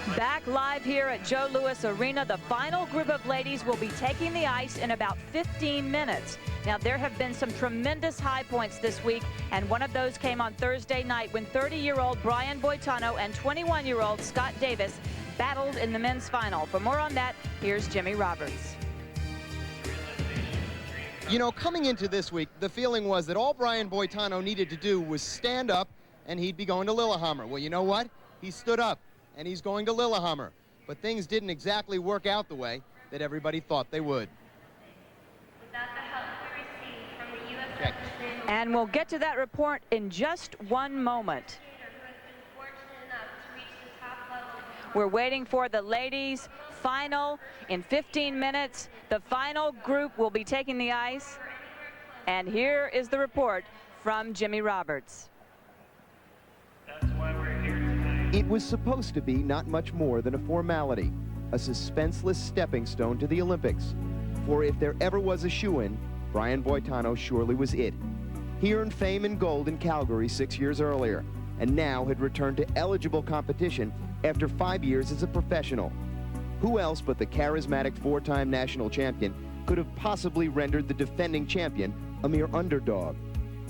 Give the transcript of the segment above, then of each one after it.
Back live here at Joe Louis Arena, the final group of ladies will be taking the ice in about 15 minutes. Now, there have been some tremendous high points this week, and one of those came on Thursday night when 30-year-old Brian Boitano and 21-year-old Scott Davis battled in the men's final. For more on that, here's Jimmy Roberts. You know, coming into this week, the feeling was that all Brian Boitano needed to do was stand up and he'd be going to Lillehammer. Well, you know what? He stood up and he's going to Lillehammer. But things didn't exactly work out the way that everybody thought they would. Without the help we received from the U.S. And we'll get to that report in just one moment. We're waiting for the ladies' final in 15 minutes. The final group will be taking the ice. And here is the report from Jimmy Roberts. That's why we're here tonight. It was supposed to be not much more than a formality, a suspenseless stepping stone to the Olympics. For if there ever was a shoo-in, Brian Boitano surely was it. He earned fame and gold in Calgary 6 years earlier, and now had returned to eligible competition after 5 years as a professional. Who else but the charismatic four-time national champion could have possibly rendered the defending champion a mere underdog?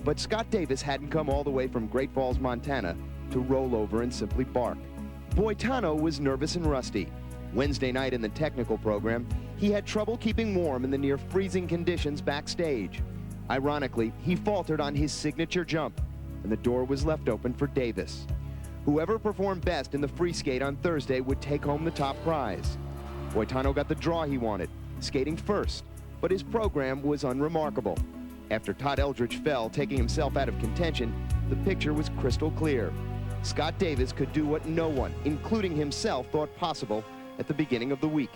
But Scott Davis hadn't come all the way from Great Falls, Montana to roll over and simply bark. Boitano was nervous and rusty. Wednesday night in the technical program, he had trouble keeping warm in the near freezing conditions backstage. Ironically, he faltered on his signature jump, and the door was left open for Davis. Whoever performed best in the free skate on Thursday would take home the top prize. Boitano got the draw he wanted, skating first, but his program was unremarkable. After Todd Eldridge fell, taking himself out of contention, the picture was crystal clear. Scott Davis could do what no one, including himself, thought possible at the beginning of the week: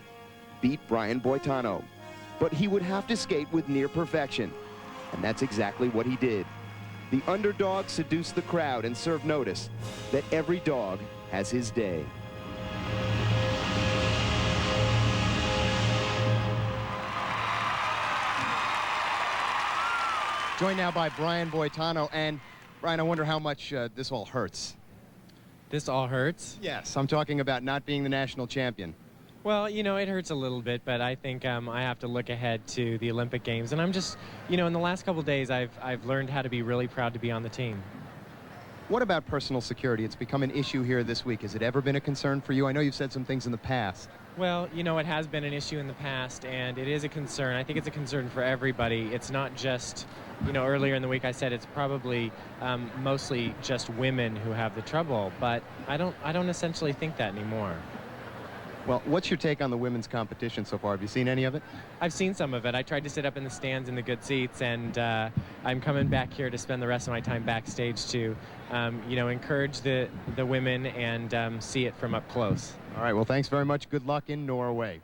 beat Brian Boitano. But he would have to skate with near perfection, and that's exactly what he did. The underdog seduced the crowd and served notice that every dog has his day. Joined now by Brian Boitano. And Brian, I wonder how much this all hurts. This all hurts? Yes, I'm talking about not being the national champion. Well, you know, it hurts a little bit, but I think I have to look ahead to the Olympic Games. And I'm just, you know, in the last couple of days, I've learned how to be really proud to be on the team. What about personal security? It's become an issue here this week. Has it ever been a concern for you? I know you've said some things in the past. Well, you know, it has been an issue in the past, and it is a concern. I think it's a concern for everybody. It's not just, you know, earlier in the week I said it's probably mostly just women who have the trouble, but I don't essentially think that anymore. Well, what's your take on the women's competition so far? Have you seen any of it? I've seen some of it. I tried to sit up in the stands in the good seats, and I'm coming back here to spend the rest of my time backstage to, you know, encourage the women and see it from up close. All right, well, thanks very much. Good luck in Norway.